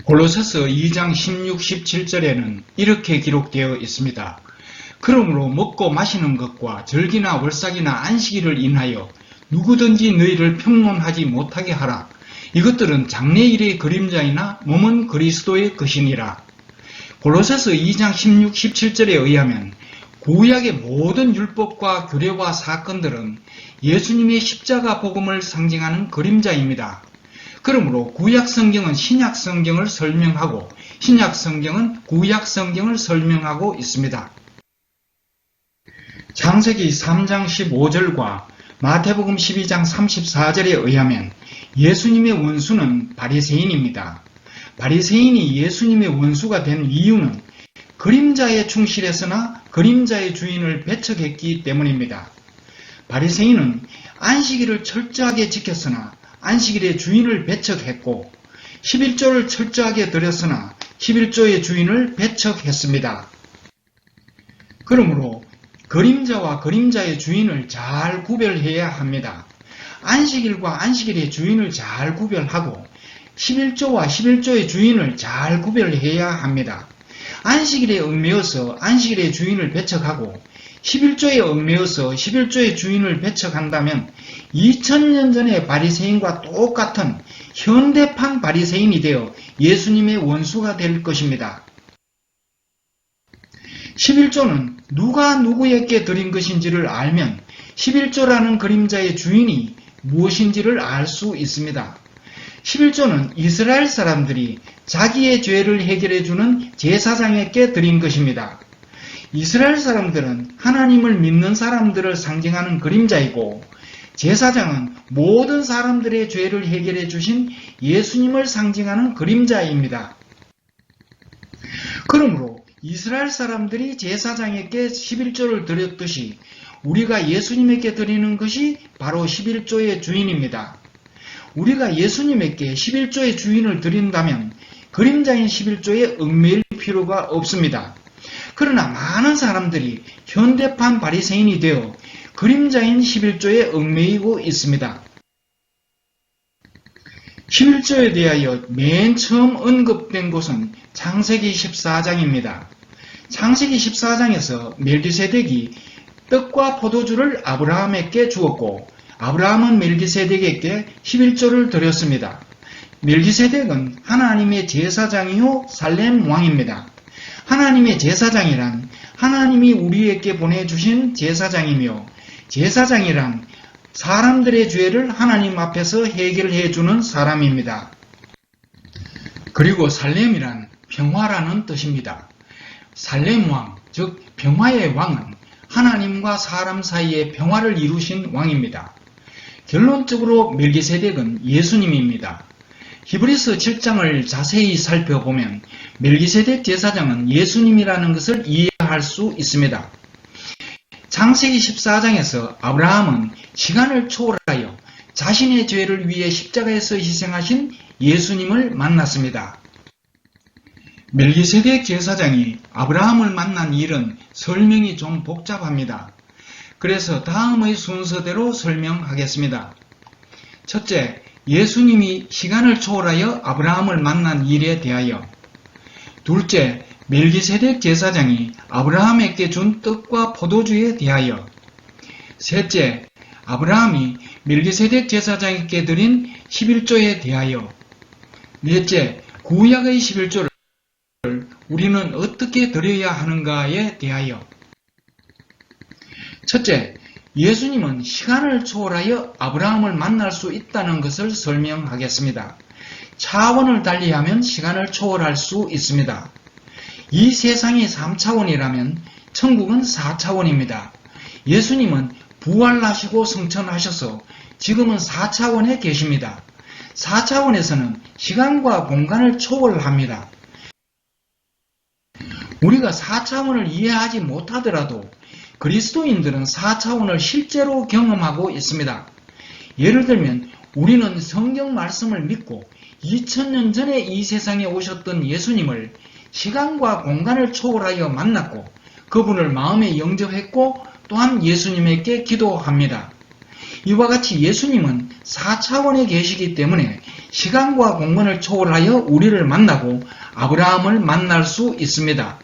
골로새서 2장 16, 17절에는 이렇게 기록되어 있습니다. 그러므로 먹고 마시는 것과 절기나 월삭이나 안식일을 인하여 누구든지 너희를 평론하지 못하게 하라. 이것들은 장래일의 그림자이나 몸은 그리스도의 것이니라. 골로새서 2장 16, 17절에 의하면 구약의 모든 율법과 규례와 사건들은 예수님의 십자가 복음을 상징하는 그림자입니다. 그러므로 구약 성경은 신약 성경을 설명하고 신약 성경은 구약 성경을 설명하고 있습니다. 창세기 3장 15절과 마태복음 12장 34절에 의하면 예수님의 원수는 바리새인입니다. 바리새인이 예수님의 원수가 된 이유는 그림자에 충실했으나 그림자의 주인을 배척했기 때문입니다. 바리새인은 안식일을 철저하게 지켰으나 안식일의 주인을 배척했고 11조를 철저하게 드렸으나 11조의 주인을 배척했습니다. 그러므로 그림자와 그림자의 주인을 잘 구별해야 합니다. 안식일과 안식일의 주인을 잘 구별하고 11조와 11조의 주인을 잘 구별해야 합니다. 안식일에 얽매여서 안식일의 주인을 배척하고 11조에 얽매여서 11조의 주인을 배척한다면 2000년 전의 바리새인과 똑같은 현대판 바리새인이 되어 예수님의 원수가 될 것입니다. 11조는 누가 누구에게 드린 것인지를 알면 11조라는 그림자의 주인이 무엇인지를 알 수 있습니다. 11조는 이스라엘 사람들이 자기의 죄를 해결해주는 제사장에게 드린 것입니다. 이스라엘 사람들은 하나님을 믿는 사람들을 상징하는 그림자이고 제사장은 모든 사람들의 죄를 해결해 주신 예수님을 상징하는 그림자입니다. 그러므로 이스라엘 사람들이 제사장에게 11조를 드렸듯이 우리가 예수님에게 드리는 것이 바로 11조의 주인입니다. 우리가 예수님에게 11조의 주인을 드린다면 그림자인 11조에 얽매일 필요가 없습니다. 그러나 많은 사람들이 현대판 바리새인이 되어 그림자인 11조에 얽매이고 있습니다. 11조에 대하여 맨 처음 언급된 곳은 창세기 14장입니다. 창세기 14장에서 멜기세덱이 떡과 포도주를 아브라함에게 주었고 아브라함은 멜기세덱에게 11조를 드렸습니다. 멜기세덱은 하나님의 제사장이요 살렘 왕입니다. 하나님의 제사장이란 하나님이 우리에게 보내주신 제사장이며 제사장이란 사람들의 죄를 하나님 앞에서 해결해주는 사람입니다. 그리고 살렘이란 평화라는 뜻입니다. 살렘 왕, 즉 평화의 왕은 하나님과 사람 사이의 평화를 이루신 왕입니다. 결론적으로 멜기세덱은 예수님입니다. 히브리서 7장을 자세히 살펴보면 멜기세덱 제사장은 예수님이라는 것을 이해할 수 있습니다. 창세기 14장에서 아브라함은 시간을 초월하여 자신의 죄를 위해 십자가에서 희생하신 예수님을 만났습니다. 멜기세덱 제사장이 아브라함을 만난 일은 설명이 좀 복잡합니다. 그래서 다음의 순서대로 설명하겠습니다. 첫째, 예수님이 시간을 초월하여 아브라함을 만난 일에 대하여. 둘째, 멜기세덱 제사장이 아브라함에게 준 떡과 포도주에 대하여. 셋째, 아브라함이 멜기세덱 제사장에게 드린 11조에 대하여. 넷째, 구약의 11조를 우리는 어떻게 드려야 하는가에 대하여. 첫째, 예수님은 시간을 초월하여 아브라함을 만날 수 있다는 것을 설명하겠습니다. 차원을 달리하면 시간을 초월할 수 있습니다. 이 세상이 3차원이라면 천국은 4차원입니다. 예수님은 부활하시고 승천하셔서 지금은 4차원에 계십니다. 4차원에서는 시간과 공간을 초월합니다. 우리가 4차원을 이해하지 못하더라도 그리스도인들은 4차원을 실제로 경험하고 있습니다. 예를 들면 우리는 성경 말씀을 믿고 2000년 전에 이 세상에 오셨던 예수님을 시간과 공간을 초월하여 만났고 그분을 마음에 영접했고 또한 예수님에게 기도합니다. 이와 같이 예수님은 4차원에 계시기 때문에 시간과 공간을 초월하여 우리를 만나고 아브라함을 만날 수 있습니다.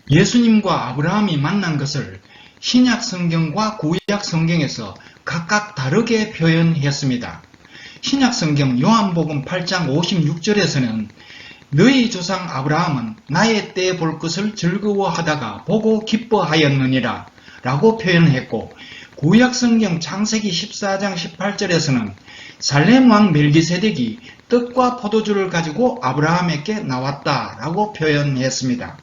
예수님과 아브라함이 만난 것을 신약 성경과 구약 성경에서 각각 다르게 표현했습니다. 신약 성경 요한복음 8장 56절에서는 너희 조상 아브라함은 나의 때 볼 것을 즐거워하다가 보고 기뻐하였느니라 라고 표현했고, 구약 성경 창세기 14장 18절에서는 살렘 왕 멜기세덱이 떡과 포도주를 가지고 아브라함에게 나왔다 라고 표현했습니다.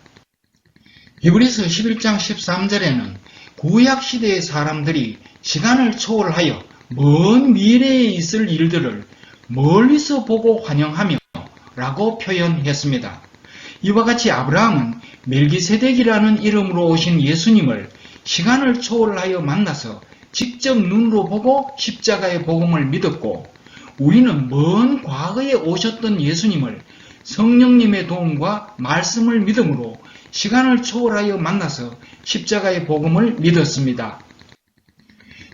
히브리서 11장 13절에는 구약 시대의 사람들이 시간을 초월하여 먼 미래에 있을 일들을 멀리서 보고 환영하며 라고 표현했습니다. 이와 같이 아브라함은 멜기세덱이라는 이름으로 오신 예수님을 시간을 초월하여 만나서 직접 눈으로 보고 십자가의 복음을 믿었고, 우리는 먼 과거에 오셨던 예수님을 성령님의 도움과 말씀을 믿음으로 시간을 초월하여 만나서 십자가의 복음을 믿었습니다.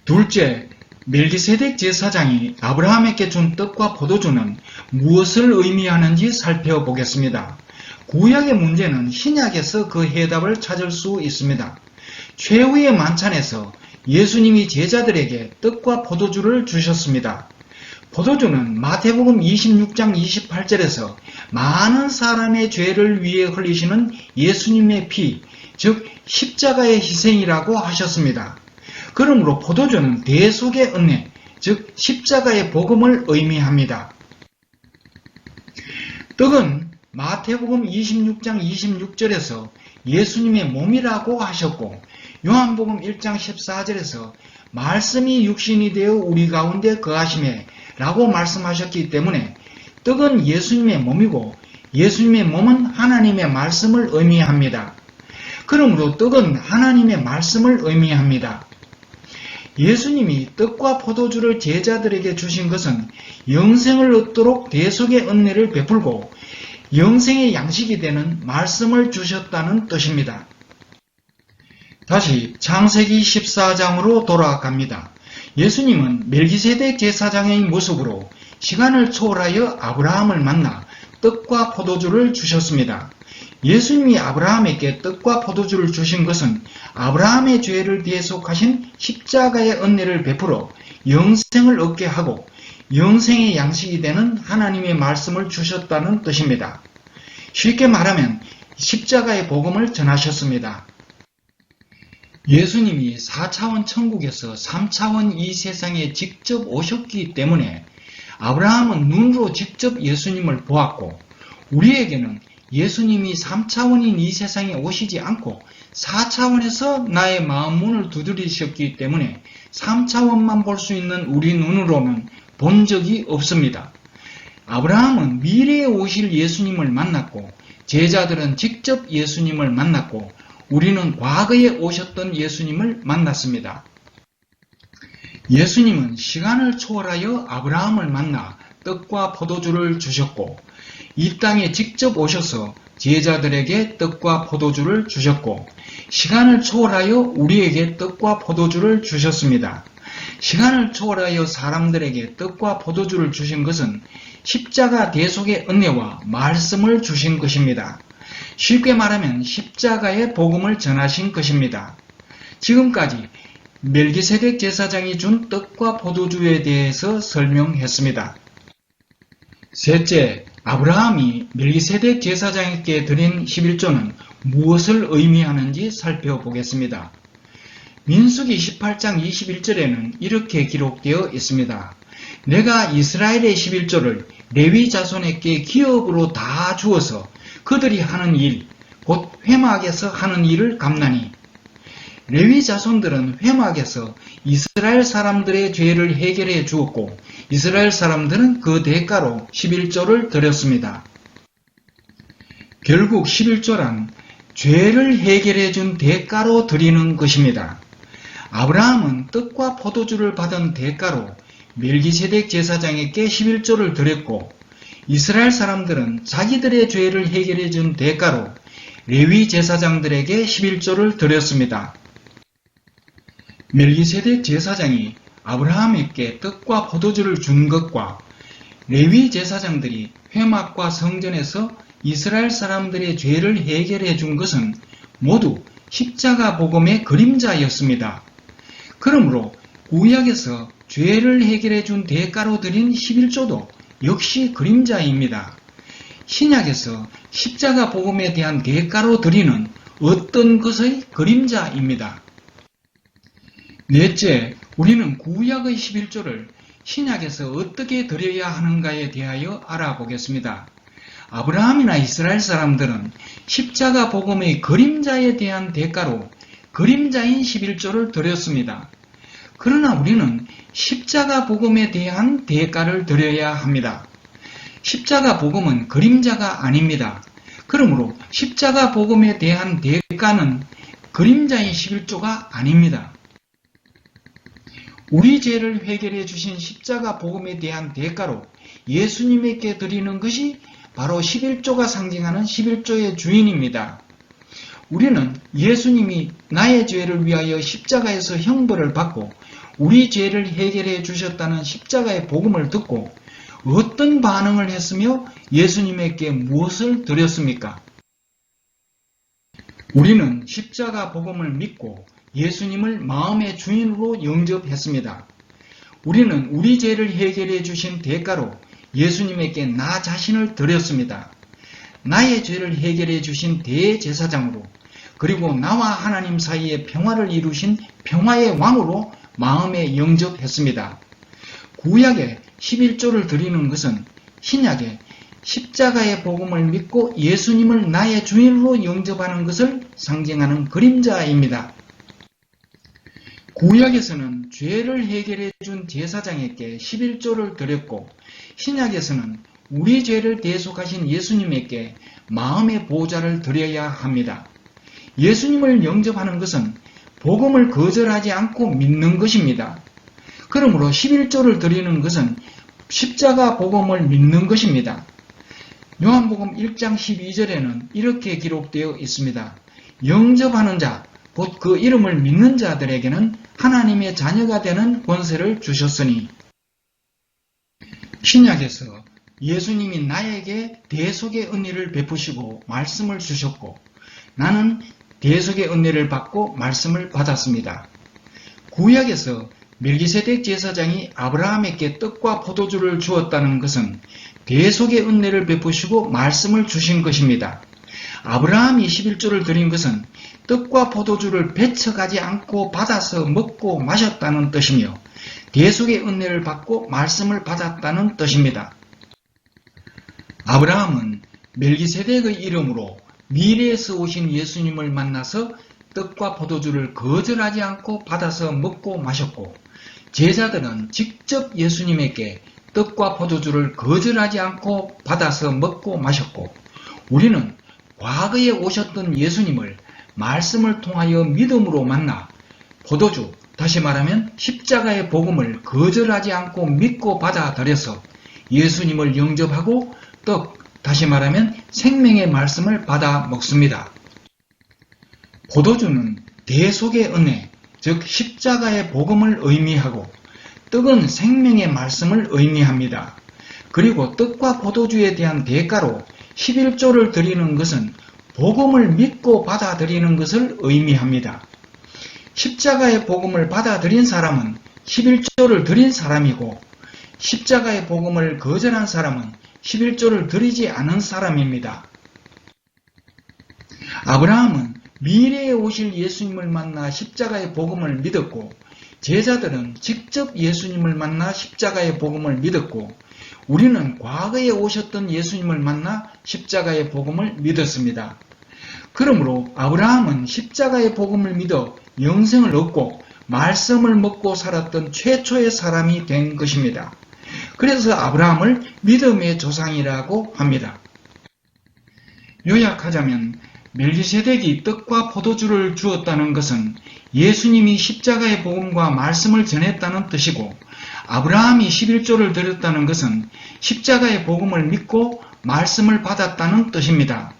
둘째, 멜기세덱 제사장이 아브라함에게 준 떡과 포도주는 무엇을 의미하는지 살펴보겠습니다. 구약의 문제는 신약에서 그 해답을 찾을 수 있습니다. 최후의 만찬에서 예수님이 제자들에게 떡과 포도주를 주셨습니다. 포도주는 마태복음 26장 28절에서 많은 사람의 죄를 위해 흘리시는 예수님의 피, 즉 십자가의 희생이라고 하셨습니다. 그러므로 포도주는 대속의 은혜, 즉 십자가의 복음을 의미합니다. 떡은 마태복음 26장 26절에서 예수님의 몸이라고 하셨고, 요한복음 1장 14절에서 말씀이 육신이 되어 우리 가운데 거하시매 라고 말씀하셨기 때문에 떡은 예수님의 몸이고 예수님의 몸은 하나님의 말씀을 의미합니다. 그러므로 떡은 하나님의 말씀을 의미합니다. 예수님이 떡과 포도주를 제자들에게 주신 것은 영생을 얻도록 대속의 은혜를 베풀고 영생의 양식이 되는 말씀을 주셨다는 뜻입니다. 다시 창세기 14장으로 돌아갑니다. 예수님은 멜기세덱 제사장의 모습으로 시간을 초월하여 아브라함을 만나 떡과 포도주를 주셨습니다. 예수님이 아브라함에게 떡과 포도주를 주신 것은 아브라함의 죄를 대속하신 십자가의 은혜를 베풀어 영생을 얻게 하고 영생의 양식이 되는 하나님의 말씀을 주셨다는 뜻입니다. 쉽게 말하면 십자가의 복음을 전하셨습니다. 예수님이 4차원 천국에서 3차원 이 세상에 직접 오셨기 때문에 아브라함은 눈으로 직접 예수님을 보았고, 우리에게는 예수님이 3차원인 이 세상에 오시지 않고 4차원에서 나의 마음 문을 두드리셨기 때문에 3차원만 볼 수 있는 우리 눈으로는 본 적이 없습니다. 아브라함은 미래에 오실 예수님을 만났고, 제자들은 직접 예수님을 만났고, 우리는 과거에 오셨던 예수님을 만났습니다. 예수님은 시간을 초월하여 아브라함을 만나 떡과 포도주를 주셨고, 이 땅에 직접 오셔서 제자들에게 떡과 포도주를 주셨고, 시간을 초월하여 우리에게 떡과 포도주를 주셨습니다. 시간을 초월하여 사람들에게 떡과 포도주를 주신 것은 십자가 대속의 은혜와 말씀을 주신 것입니다. 쉽게 말하면 십자가의 복음을 전하신 것입니다. 지금까지 멜기세덱 제사장이 준 떡과 포도주에 대해서 설명했습니다. 셋째, 아브라함이 멜기세덱 제사장에게 드린 11조는 무엇을 의미하는지 살펴보겠습니다. 민수기 18장 21절에는 이렇게 기록되어 있습니다. 내가 이스라엘의 11조를 레위 자손에게 기업으로 다 주어서 그들이 하는 일, 곧 회막에서 하는 일을 갚나니, 레위 자손들은 회막에서 이스라엘 사람들의 죄를 해결해 주었고, 이스라엘 사람들은 그 대가로 11조를 드렸습니다. 결국 11조란 죄를 해결해 준 대가로 드리는 것입니다. 아브라함은 떡과 포도주를 받은 대가로 멜기세덱 제사장에게 11조를 드렸고, 이스라엘 사람들은 자기들의 죄를 해결해 준 대가로 레위 제사장들에게 11조를 드렸습니다. 멜기세덱 제사장이 아브라함에게 떡과 포도주를 준 것과 레위 제사장들이 회막과 성전에서 이스라엘 사람들의 죄를 해결해 준 것은 모두 십자가 복음의 그림자였습니다. 그러므로 구약에서 죄를 해결해 준 대가로 드린 11조도 역시 그림자입니다. 신약에서 십자가 복음에 대한 대가로 드리는 어떤 것의 그림자입니다. 넷째, 우리는 구약의 11조를 신약에서 어떻게 드려야 하는가에 대하여 알아보겠습니다. 아브라함이나 이스라엘 사람들은 십자가 복음의 그림자에 대한 대가로 그림자인 11조를 드렸습니다. 그러나 우리는 십자가 복음에 대한 대가를 드려야 합니다. 십자가 복음은 그림자가 아닙니다. 그러므로 십자가 복음에 대한 대가는 그림자인 11조가 아닙니다. 우리 죄를 해결해 주신 십자가 복음에 대한 대가로 예수님에게 드리는 것이 바로 11조가 상징하는 11조의 주인입니다. 우리는 예수님이 나의 죄를 위하여 십자가에서 형벌을 받고 우리 죄를 해결해 주셨다는 십자가의 복음을 듣고 어떤 반응을 했으며 예수님에게 무엇을 드렸습니까? 우리는 십자가 복음을 믿고 예수님을 마음의 주인으로 영접했습니다. 우리는 우리 죄를 해결해 주신 대가로 예수님에게 나 자신을 드렸습니다. 나의 죄를 해결해 주신 대제사장으로 그리고 나와 하나님 사이에 평화를 이루신 평화의 왕으로 마음에 영접했습니다. 구약에 11조를 드리는 것은 신약에 십자가의 복음을 믿고 예수님을 나의 주인으로 영접하는 것을 상징하는 그림자입니다. 구약에서는 죄를 해결해 준 제사장에게 11조를 드렸고 신약에서는 우리 죄를 대속하신 예수님에게 마음의 보좌를 드려야 합니다. 예수님을 영접하는 것은 복음을 거절하지 않고 믿는 것입니다. 그러므로 11조를 드리는 것은 십자가 복음을 믿는 것입니다. 요한복음 1장 12절에는 이렇게 기록되어 있습니다. 영접하는 자, 곧 그 이름을 믿는 자들에게는 하나님의 자녀가 되는 권세를 주셨으니. 신약에서 예수님이 나에게 대속의 은혜를 베푸시고 말씀을 주셨고 나는 대속의 은혜를 받고 말씀을 받았습니다. 구약에서 멜기세덱 제사장이 아브라함에게 떡과 포도주를 주었다는 것은 대속의 은혜를 베푸시고 말씀을 주신 것입니다. 아브라함이 11조를 드린 것은 떡과 포도주를 배척하지 않고 받아서 먹고 마셨다는 뜻이며 대속의 은혜를 받고 말씀을 받았다는 뜻입니다. 아브라함은 멜기세덱의 이름으로 미래에서 오신 예수님을 만나서 떡과 포도주를 거절하지 않고 받아서 먹고 마셨고 제자들은 직접 예수님에게 떡과 포도주를 거절하지 않고 받아서 먹고 마셨고 우리는 과거에 오셨던 예수님을 말씀을 통하여 믿음으로 만나 포도주, 다시 말하면 십자가의 복음을 거절하지 않고 믿고 받아들여서 예수님을 영접하고 떡, 다시 말하면 생명의 말씀을 받아 먹습니다. 포도주는 대속의 은혜, 즉 십자가의 복음을 의미하고 떡은 생명의 말씀을 의미합니다. 그리고 떡과 포도주에 대한 대가로 11조를 드리는 것은 복음을 믿고 받아들이는 것을 의미합니다. 십자가의 복음을 받아들인 사람은 11조를 드린 사람이고 십자가의 복음을 거절한 사람은 11조를 드리지 않은 사람입니다. 아브라함은 미래에 오실 예수님을 만나 십자가의 복음을 믿었고 제자들은 직접 예수님을 만나 십자가의 복음을 믿었고 우리는 과거에 오셨던 예수님을 만나 십자가의 복음을 믿었습니다. 그러므로 아브라함은 십자가의 복음을 믿어 영생을 얻고 말씀을 먹고 살았던 최초의 사람이 된 것입니다. 그래서 아브라함을 믿음의 조상이라고 합니다. 요약하자면 멜기세덱이 떡과 포도주를 주었다는 것은 예수님이 십자가의 복음과 말씀을 전했다는 뜻이고 아브라함이 11조를 드렸다는 것은 십자가의 복음을 믿고 말씀을 받았다는 뜻입니다.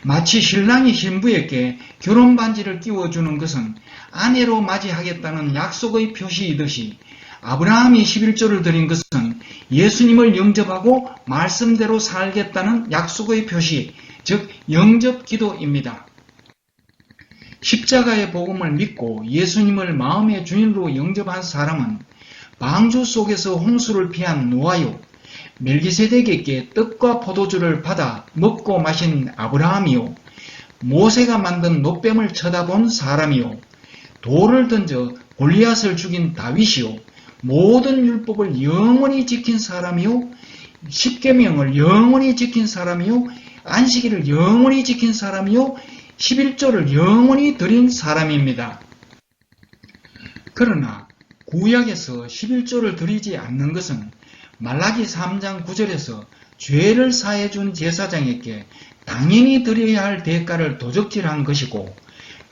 마치 신랑이 신부에게 결혼 반지를 끼워주는 것은 아내로 맞이하겠다는 약속의 표시이듯이 아브라함이 11조를 드린 것은 예수님을 영접하고 말씀대로 살겠다는 약속의 표시, 즉 영접 기도입니다. 십자가의 복음을 믿고 예수님을 마음의 주인으로 영접한 사람은 방주 속에서 홍수를 피한 노아요, 멜기세덱에게 떡과 포도주를 받아 먹고 마신 아브라함이요, 모세가 만든 놋뱀을 쳐다본 사람이요, 돌을 던져 골리앗을 죽인 다윗이요, 모든 율법을 영원히 지킨 사람이요, 십계명을 영원히 지킨 사람이요, 안식일을 영원히 지킨 사람이요, 11조를 영원히 드린 사람입니다. 그러나 구약에서 11조를 드리지 않는 것은 말라기 3장 9절에서 죄를 사해준 제사장에게 당연히 드려야 할 대가를 도적질한 것이고,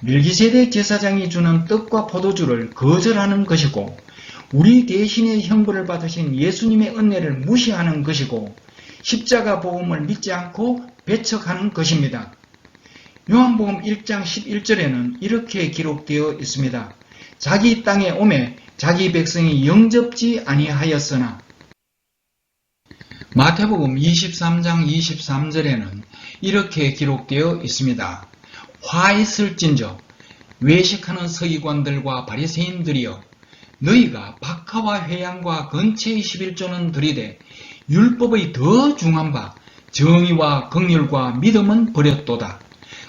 멜기세덱 제사장이 주는 떡과 포도주를 거절하는 것이고, 우리 대신에 형벌을 받으신 예수님의 은혜를 무시하는 것이고, 십자가 복음을 믿지 않고 배척하는 것입니다. 요한복음 1장 11절에는 이렇게 기록되어 있습니다. 자기 땅에 오매 자기 백성이 영접지 아니하였으나, 마태복음 23장 23절에는 이렇게 기록되어 있습니다. 화 있을진저 외식하는 서기관들과 바리새인들이여, 너희가 박하와 회양과 건채의 11조는 드리되 율법의 더 중한 바 정의와 긍휼과 믿음은 버렸도다.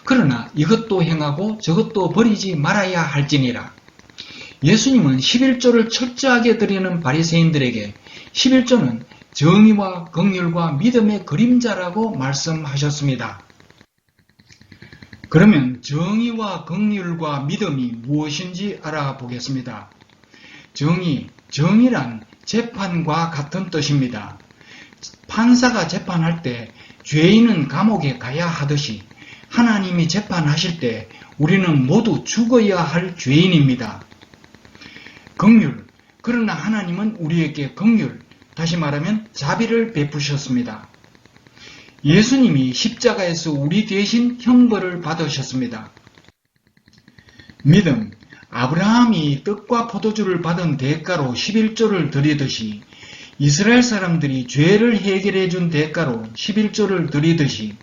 그러나 이것도 행하고 저것도 버리지 말아야 할지니라. 예수님은 11조를 철저하게 드리는 바리새인들에게 11조는 정의와 긍휼과 믿음의 그림자라고 말씀하셨습니다. 그러면 정의와 긍휼과 믿음이 무엇인지 알아보겠습니다. 정의란 재판과 같은 뜻입니다. 판사가 재판할 때 죄인은 감옥에 가야 하듯이 하나님이 재판하실 때 우리는 모두 죽어야 할 죄인입니다. 긍휼, 그러나 하나님은 우리에게 긍휼, 다시 말하면 자비를 베푸셨습니다. 예수님이 십자가에서 우리 대신 형벌을 받으셨습니다. 믿음, 아브라함이 떡과 포도주를 받은 대가로 11조를 드리듯이, 이스라엘 사람들이 죄를 해결해 준 대가로 11조를 드리듯이,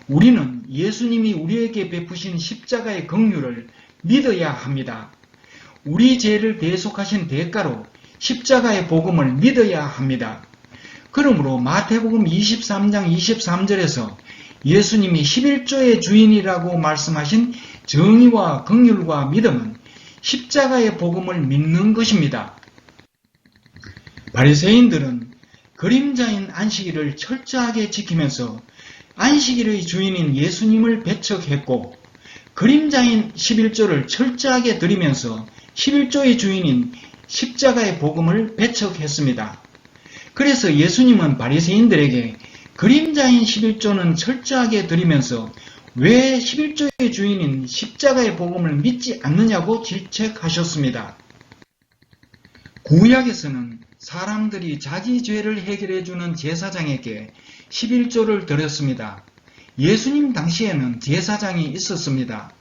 우리는 예수님이 우리에게 베푸신 십자가의 긍휼을 믿어야 합니다. 우리 죄를 대속하신 대가로 십자가의 복음을 믿어야 합니다. 그러므로 마태복음 23장 23절에서 예수님이 11조의 주인이라고 말씀하신 정의와 긍휼과 믿음은 십자가의 복음을 믿는 것입니다. 바리새인들은 그림자인 안식일을 철저하게 지키면서 안식일의 주인인 예수님을 배척했고, 그림자인 11조를 철저하게 드리면서 11조의 주인인 십자가의 복음을 배척했습니다. 그래서 예수님은 바리새인들에게 그림자인 11조는 철저하게 드리면서 왜 11조의 주인인 십자가의 복음을 믿지 않느냐고 질책하셨습니다. 구약에서는 사람들이 자기 죄를 해결해주는 제사장에게 11조를 드렸습니다. 예수님 당시에는 제사장이 있었습니다.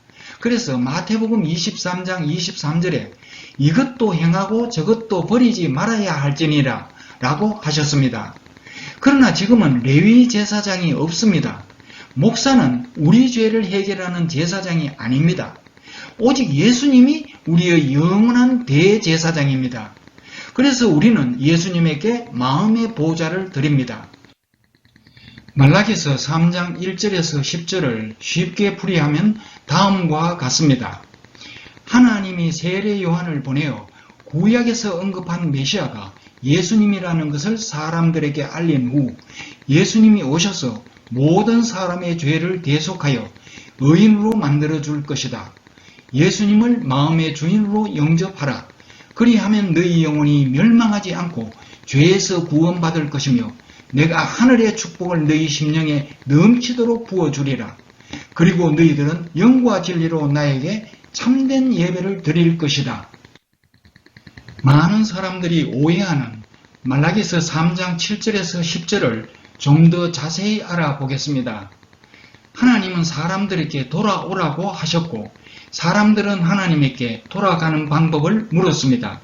그래서 마태복음 23장 23절에 이것도 행하고 저것도 버리지 말아야 할지니라 라고 하셨습니다. 그러나 지금은 레위 제사장이 없습니다. 목사는 우리 죄를 해결하는 제사장이 아닙니다. 오직 예수님이 우리의 영원한 대제사장입니다. 그래서 우리는 예수님에게 마음의 보좌를 드립니다. 말라기서 3장 1절에서 10절을 쉽게 풀이하면 다음과 같습니다. 하나님이 세례 요한을 보내어 구약에서 언급한 메시아가 예수님이라는 것을 사람들에게 알린 후 예수님이 오셔서 모든 사람의 죄를 대속하여 의인으로 만들어줄 것이다. 예수님을 마음의 주인으로 영접하라. 그리하면 너희 영혼이 멸망하지 않고 죄에서 구원받을 것이며 내가 하늘의 축복을 너희 심령에 넘치도록 부어주리라. 그리고 너희들은 영과 진리로 나에게 참된 예배를 드릴 것이다. 많은 사람들이 오해하는 말라기서 3장 7절에서 10절을 좀 더 자세히 알아보겠습니다. 하나님은 사람들에게 돌아오라고 하셨고 사람들은 하나님에게 돌아가는 방법을 물었습니다.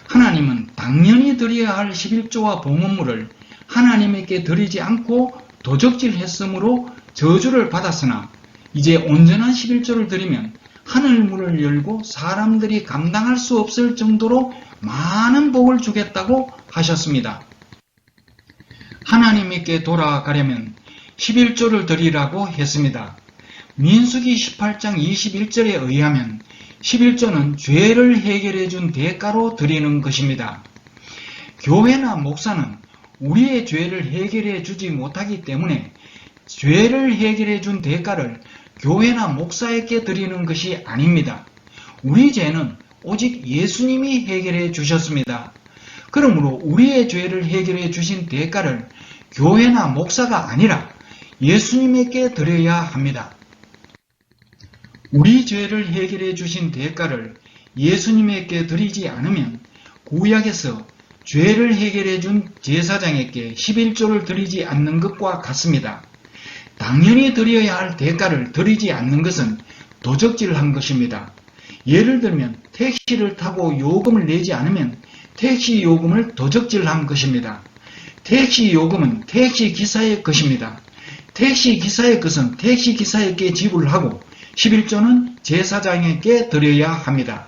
하나님은 당연히 드려야 할 11조와 봉헌물을 하나님에게 드리지 않고 도적질했으므로 저주를 받았으나 이제 온전한 11조를 드리면 하늘문을 열고 사람들이 감당할 수 없을 정도로 많은 복을 주겠다고 하셨습니다. 하나님께 돌아가려면 11조를 드리라고 했습니다. 민수기 18장 21절에 의하면 11조는 죄를 해결해 준 대가로 드리는 것입니다. 교회나 목사는 우리의 죄를 해결해 주지 못하기 때문에 죄를 해결해 준 대가를 교회나 목사에게 드리는 것이 아닙니다. 우리 죄는 오직 예수님이 해결해 주셨습니다. 그러므로 우리의 죄를 해결해 주신 대가를 교회나 목사가 아니라 예수님에게 드려야 합니다. 우리 죄를 해결해 주신 대가를 예수님에게 드리지 않으면 구약에서 죄를 해결해 준 제사장에게 11조를 드리지 않는 것과 같습니다. 당연히 드려야 할 대가를 드리지 않는 것은 도적질한 것입니다. 예를 들면 택시를 타고 요금을 내지 않으면 택시 요금을 도적질한 것입니다. 택시 요금은 택시 기사의 것입니다. 택시 기사의 것은 택시 기사에게 지불하고 11조는 제사장에게 드려야 합니다.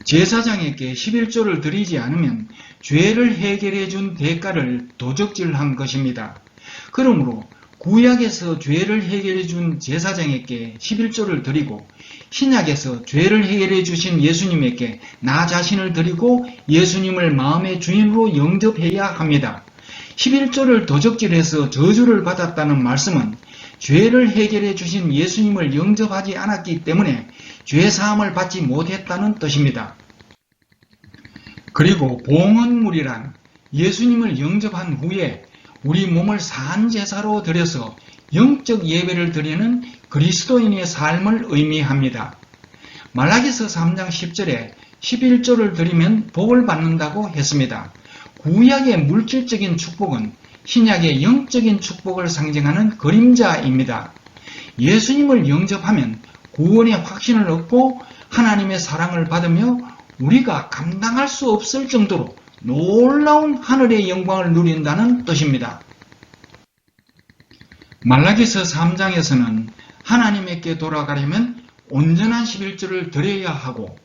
제사장에게 11조를 드리지 않으면 죄를 해결해 준 대가를 도적질한 것입니다. 그러므로 구약에서 죄를 해결해 준 제사장에게 11조를 드리고 신약에서 죄를 해결해 주신 예수님에게 나 자신을 드리고 예수님을 마음의 주인으로 영접해야 합니다. 11조를 도적질해서 저주를 받았다는 말씀은 죄를 해결해 주신 예수님을 영접하지 않았기 때문에 죄사함을 받지 못했다는 뜻입니다. 그리고 봉헌물이란 예수님을 영접한 후에 우리 몸을 산제사로 드려서 영적 예배를 드리는 그리스도인의 삶을 의미합니다. 말라기서 3장 10절에 11조를 드리면 복을 받는다고 했습니다. 구약의 물질적인 축복은 신약의 영적인 축복을 상징하는 그림자입니다. 예수님을 영접하면 구원의 확신을 얻고 하나님의 사랑을 받으며 우리가 감당할 수 없을 정도로 놀라운 하늘의 영광을 누린다는 뜻입니다. 말라기서 3장에서는 하나님께 돌아가려면 온전한 11조를 드려야 하고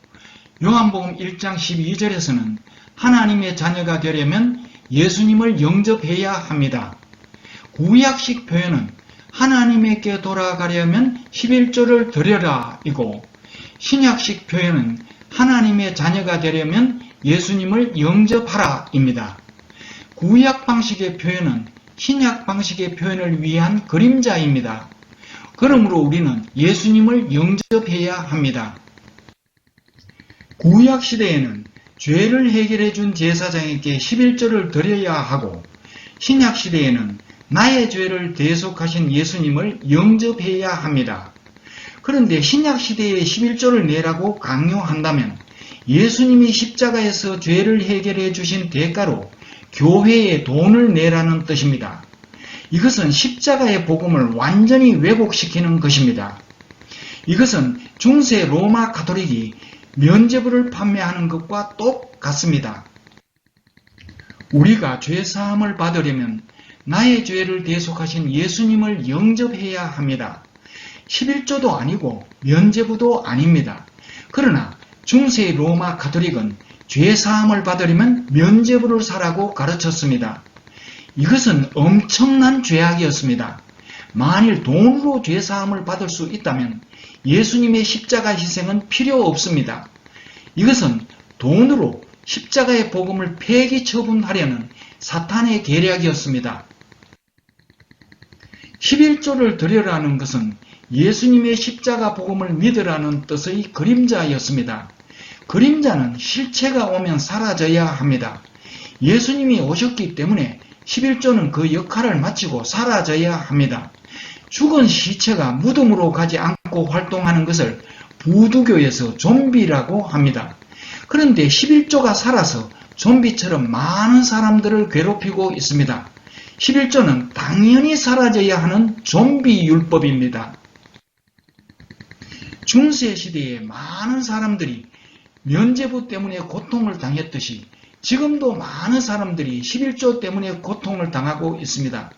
요한복음 1장 12절에서는 하나님의 자녀가 되려면 예수님을 영접해야 합니다. 구약식 표현은 하나님께 돌아가려면 11조를 드려라 이고 신약식 표현은 하나님의 자녀가 되려면 예수님을 영접하라 입니다. 구약 방식의 표현은 신약 방식의 표현을 위한 그림자입니다. 그러므로 우리는 예수님을 영접해야 합니다. 구약 시대에는 죄를 해결해 준 제사장에게 11조를 드려야 하고 신약 시대에는 나의 죄를 대속하신 예수님을 영접해야 합니다. 그런데 신약 시대에 11조를 내라고 강요한다면 예수님이 십자가에서 죄를 해결해 주신 대가로 교회에 돈을 내라는 뜻입니다. 이것은 십자가의 복음을 완전히 왜곡시키는 것입니다. 이것은 중세 로마 가톨릭이 면죄부를 판매하는 것과 똑같습니다. 우리가 죄사함을 받으려면 나의 죄를 대속하신 예수님을 영접해야 합니다. 11조도 아니고 면죄부도 아닙니다. 그러나 중세 로마 가톨릭은 죄사함을 받으려면 면죄부를 사라고 가르쳤습니다. 이것은 엄청난 죄악이었습니다. 만일 돈으로 죄사함을 받을 수 있다면 예수님의 십자가 희생은 필요 없습니다. 이것은 돈으로 십자가의 복음을 폐기 처분하려는 사탄의 계략이었습니다. 11조를 드려라는 것은 예수님의 십자가 복음을 믿으라는 뜻의 그림자였습니다. 그림자는 실체가 오면 사라져야 합니다. 예수님이 오셨기 때문에 11조는 그 역할을 마치고 사라져야 합니다. 죽은 시체가 무덤으로 가지 않고 활동하는 것을 부두교에서 좀비라고 합니다. 그런데 11조가 살아서 좀비처럼 많은 사람들을 괴롭히고 있습니다. 11조는 당연히 사라져야 하는 좀비 율법입니다. 중세 시대에 많은 사람들이 면죄부 때문에 고통을 당했듯이 지금도 많은 사람들이 11조 때문에 고통을 당하고 있습니다.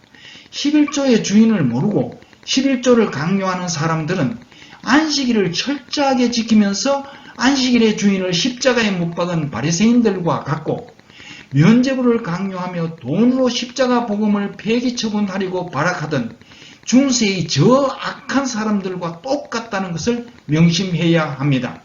11조의 주인을 모르고 11조를 강요하는 사람들은 안식일을 철저하게 지키면서 안식일의 주인을 십자가에 못 박은 바리새인들과 같고, 면죄부를 강요하며 돈으로 십자가 복음을 폐기 처분하려고 발악하던 중세의 저 악한 사람들과 똑같다는 것을 명심해야 합니다.